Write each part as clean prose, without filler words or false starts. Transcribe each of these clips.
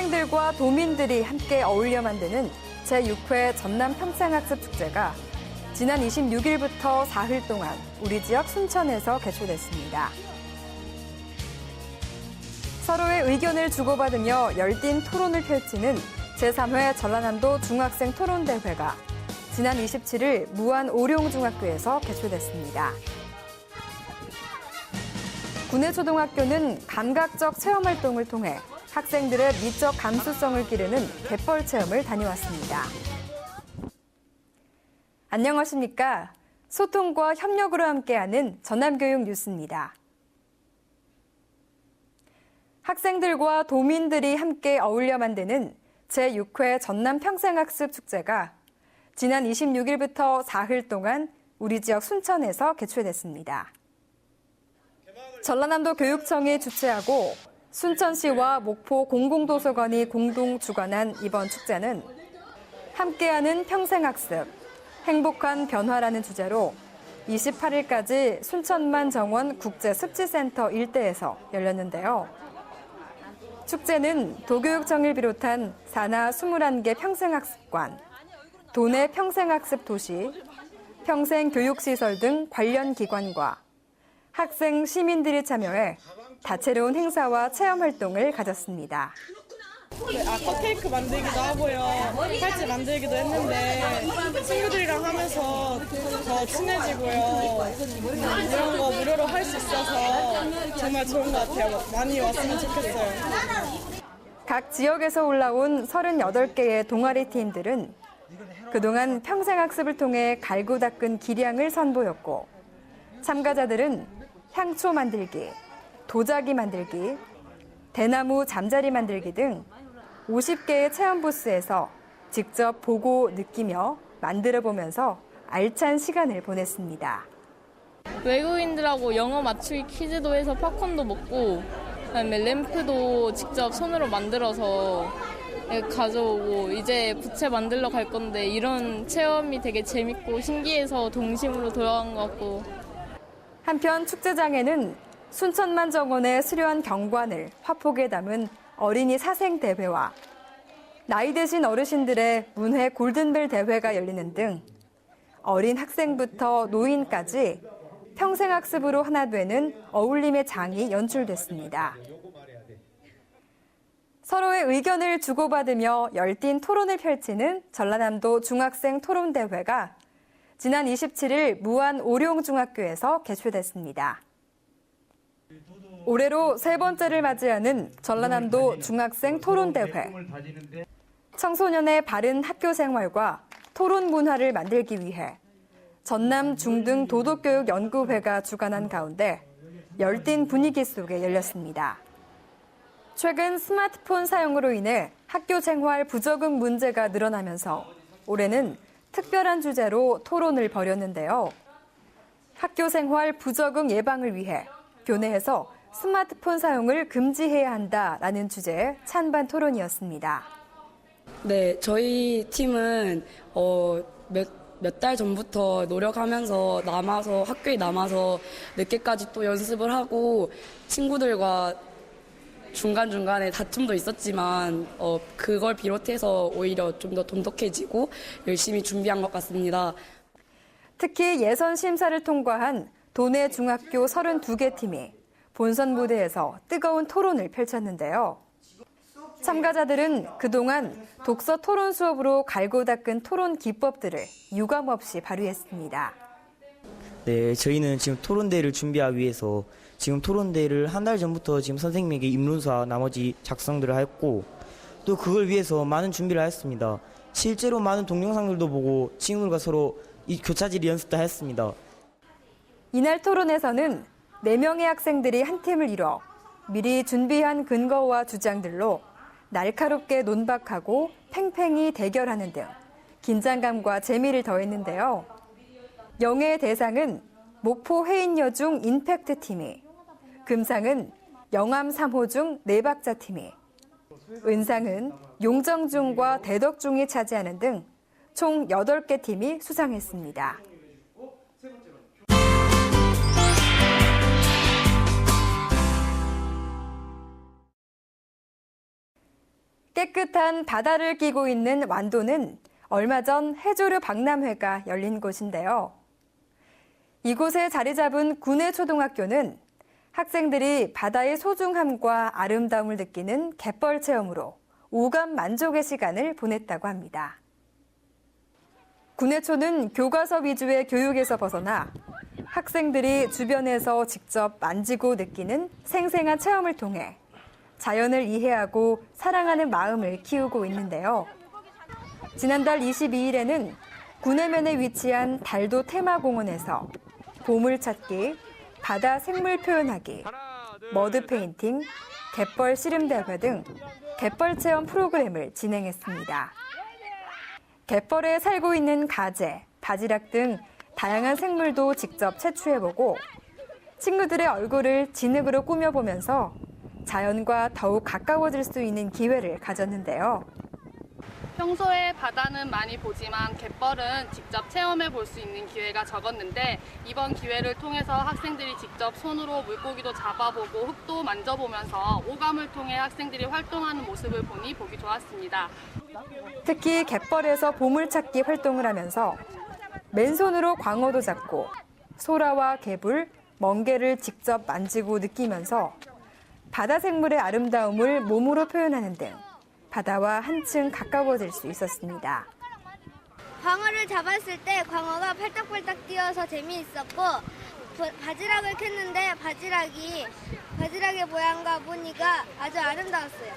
학생들과 도민들이 함께 어울려 만드는 제6회 전남 평생학습축제가 지난 26일부터 사흘 동안 우리 지역 순천에서 개최됐습니다. 서로의 의견을 주고받으며 열띤 토론을 펼치는 제3회 전라남도 중학생 토론대회가 지난 27일 무안 오룡중학교에서 개최됐습니다. 군내초등학교는 감각적 체험활동을 통해 학생들의 미적 감수성을 기르는 갯벌 체험을 다녀왔습니다. 안녕하십니까? 소통과 협력으로 함께하는 전남교육 뉴스입니다. 학생들과 도민들이 함께 어울려 만드는 제6회 전남 평생학습축제가 지난 26일부터 사흘 동안 우리 지역 순천에서 개최됐습니다. 전라남도 교육청이 주최하고 순천시와 목포 공공도서관이 공동 주관한 이번 축제는 함께하는 평생학습, 행복한 변화라는 주제로 28일까지 순천만 정원 국제습지센터 일대에서 열렸는데요. 축제는 도교육청을 비롯한 산하 21개 평생학습관, 도내 평생학습 도시, 평생교육시설 등 관련 기관과 학생, 시민들이 참여해 다채로운 행사와 체험활동을 가졌습니다. 아까 케이크 만들기도 하고요. 팔찌 만들기도 했는데 친구들이랑 하면서 더 친해지고요. 이런 거 무료로 할 수 있어서 정말 좋은 것 같아요. 많이 왔으면 좋겠어요. 각 지역에서 올라온 38개의 동아리 팀들은 그동안 평생학습을 통해 갈고 닦은 기량을 선보였고 참가자들은 향초 만들기, 도자기 만들기, 대나무 잠자리 만들기 등 50개의 체험 부스에서 직접 보고 느끼며 만들어 보면서 알찬 시간을 보냈습니다. 외국인들하고 영어 맞추기 퀴즈도 해서 팝콘도 먹고 그다음에 램프도 직접 손으로 만들어서 가져오고 이제 부채 만들러 갈 건데 이런 체험이 되게 재밌고 신기해서 동심으로 돌아간 것 같고. 한편 축제장에는 순천만 정원의 수려한 경관을 화폭에 담은 어린이 사생대회와 나이 드신 어르신들의 문회 골든벨 대회가 열리는 등 어린 학생부터 노인까지 평생학습으로 하나 되는 어울림의 장이 연출됐습니다. 서로의 의견을 주고받으며 열띤 토론을 펼치는 전라남도 중학생 토론대회가 지난 27일 무안 오룡중학교에서 개최됐습니다. 올해로 세 번째를 맞이하는 전라남도 중학생 토론대회. 청소년의 바른 학교 생활과 토론 문화를 만들기 위해 전남 중등 도덕교육연구회가 주관한 가운데 열띤 분위기 속에 열렸습니다. 최근 스마트폰 사용으로 인해 학교 생활 부적응 문제가 늘어나면서 올해는 특별한 주제로 토론을 벌였는데요. 학교 생활 부적응 예방을 위해 교내에서 스마트폰 사용을 금지해야 한다라는 주제의 찬반 토론이었습니다. 네, 저희 팀은 몇 달 전부터 노력하면서 학교에 남아서 늦게까지 또 연습을 하고 친구들과 중간중간에 다툼도 있었지만 그걸 비롯해서 오히려 좀 더 돈독해지고 열심히 준비한 것 같습니다. 특히 예선 심사를 통과한 도내 중학교 32개 팀이 본선 무대에서 뜨거운 토론을 펼쳤는데요. 참가자들은 그동안 독서 토론 수업으로 갈고 닦은 토론 기법들을 유감없이 발휘했습니다. 네, 저희는 지금 토론대회를 준비하기 위해서 지금 토론대회를 한 달 전부터 지금 선생님에게 입론서와 나머지 작성들을 했고 또 그걸 위해서 많은 준비를 했습니다. 실제로 많은 동영상들도 보고 친구들과 서로 이 교차질 연습도 했습니다. 이날 토론에서는 4명의 학생들이 한 팀을 이뤄 미리 준비한 근거와 주장들로 날카롭게 논박하고 팽팽히 대결하는 등 긴장감과 재미를 더했는데요. 영예의 대상은 목포 해인여중 인팩트 팀이, 금상은 영암 3호중 네박자 팀이, 은상은 용정중과 대덕중이 차지하는 등 총 8개 팀이 수상했습니다. 깨끗한 바다를 끼고 있는 완도는 얼마 전 해조류 박람회가 열린 곳인데요. 이곳에 자리 잡은 군내초등학교는 학생들이 바다의 소중함과 아름다움을 느끼는 갯벌 체험으로 오감 만족의 시간을 보냈다고 합니다. 군내초는 교과서 위주의 교육에서 벗어나 학생들이 주변에서 직접 만지고 느끼는 생생한 체험을 통해 자연을 이해하고 사랑하는 마음을 키우고 있는데요. 지난달 22일에는 군해면에 위치한 달도 테마공원에서 보물찾기, 바다 생물 표현하기, 머드 페인팅, 갯벌 씨름 대회 등 갯벌 체험 프로그램을 진행했습니다. 갯벌에 살고 있는 가재, 바지락 등 다양한 생물도 직접 채취해보고 친구들의 얼굴을 진흙으로 꾸며보면서 자연과 더욱 가까워질 수 있는 기회를 가졌는데요. 평소에 바다는 많이 보지만 갯벌은 직접 체험해 볼 수 있는 기회가 적었는데 이번 기회를 통해서 학생들이 직접 손으로 물고기도 잡아보고 흙도 만져보면서 오감을 통해 학생들이 활동하는 모습을 보니 보기 좋았습니다. 특히 갯벌에서 보물찾기 활동을 하면서 맨손으로 광어도 잡고 소라와 개불, 멍게를 직접 만지고 느끼면서 바다 생물의 아름다움을 몸으로 표현하는 등 바다와 한층 가까워질 수 있었습니다. 광어를 잡았을 때 광어가 팔딱팔딱 뛰어서 재미있었고 바지락을 캤는데 바지락의 모양과 무늬가 아주 아름다웠어요.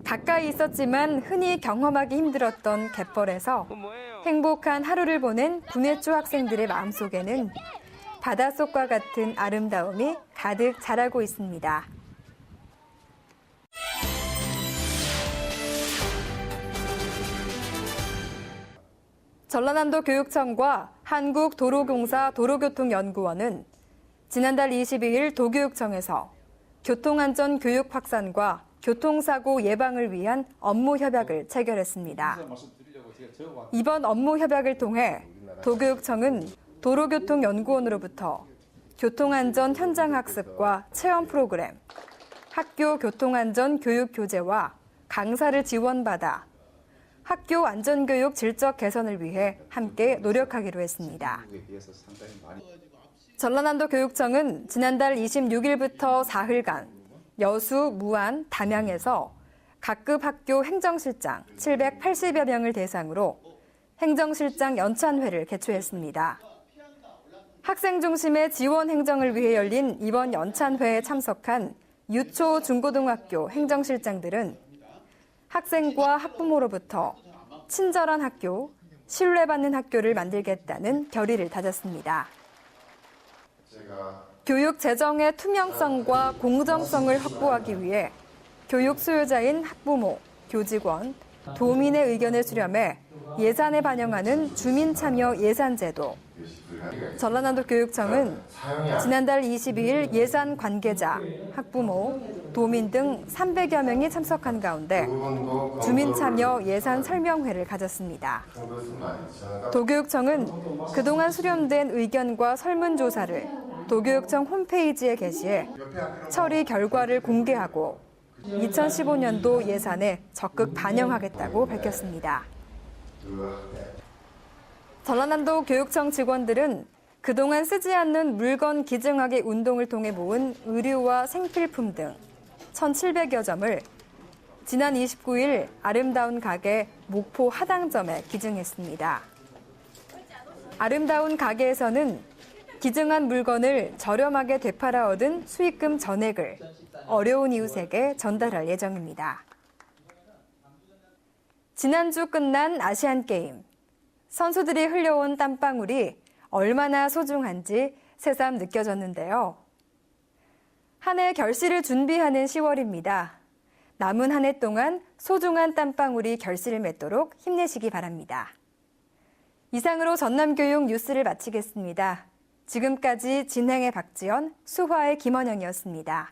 가까이 있었지만 흔히 경험하기 힘들었던 갯벌에서 행복한 하루를 보낸 군내초 학생들의 마음속에는 바닷속과 같은 아름다움이 가득 자라고 있습니다. 전라남도 교육청과 한국도로공사 도로교통연구원은 지난달 22일 도교육청에서 교통안전 교육 확산과 교통사고 예방을 위한 업무 협약을 체결했습니다. 이번 업무 협약을 통해 도교육청은 도로교통연구원으로부터 교통안전 현장 학습과 체험 프로그램, 학교 교통안전 교육 교재와 강사를 지원받아 학교 안전교육 질적 개선을 위해 함께 노력하기로 했습니다. 전라남도 교육청은 지난달 26일부터 사흘간 여수, 무안, 담양에서 각급 학교 행정실장 780여 명을 대상으로 행정실장 연찬회를 개최했습니다. 학생 중심의 지원 행정을 위해 열린 이번 연찬회에 참석한 유초 중고등학교 행정실장들은 학생과 학부모로부터 친절한 학교, 신뢰받는 학교를 만들겠다는 결의를 다졌습니다. 교육 재정의 투명성과 공정성을 확보하기 위해 교육 수요자인 학부모, 교직원, 도민의 의견을 수렴해 예산에 반영하는 주민참여 예산제도, 전라남도 교육청은 지난달 22일 예산 관계자, 학부모, 도민 등 300여 명이 참석한 가운데 주민참여 예산 설명회를 가졌습니다. 도교육청은 그동안 수렴된 의견과 설문조사를 도교육청 홈페이지에 게시해 처리 결과를 공개하고 2015년도 예산에 적극 반영하겠다고 밝혔습니다. 전라남도 교육청 직원들은 그동안 쓰지 않는 물건 기증하기 운동을 통해 모은 의류와 생필품 등 1,700여 점을 지난 29일 아름다운 가게 목포 하당점에 기증했습니다. 아름다운 가게에서는 기증한 물건을 저렴하게 되팔아 얻은 수익금 전액을 어려운 이웃에게 전달할 예정입니다. 지난주 끝난 아시안게임. 선수들이 흘려온 땀방울이 얼마나 소중한지 새삼 느껴졌는데요. 한 해 결실을 준비하는 10월입니다. 남은 한 해 동안 소중한 땀방울이 결실을 맺도록 힘내시기 바랍니다. 이상으로 전남교육 뉴스를 마치겠습니다. 지금까지 진행의 박지연, 수화의 김원영이었습니다.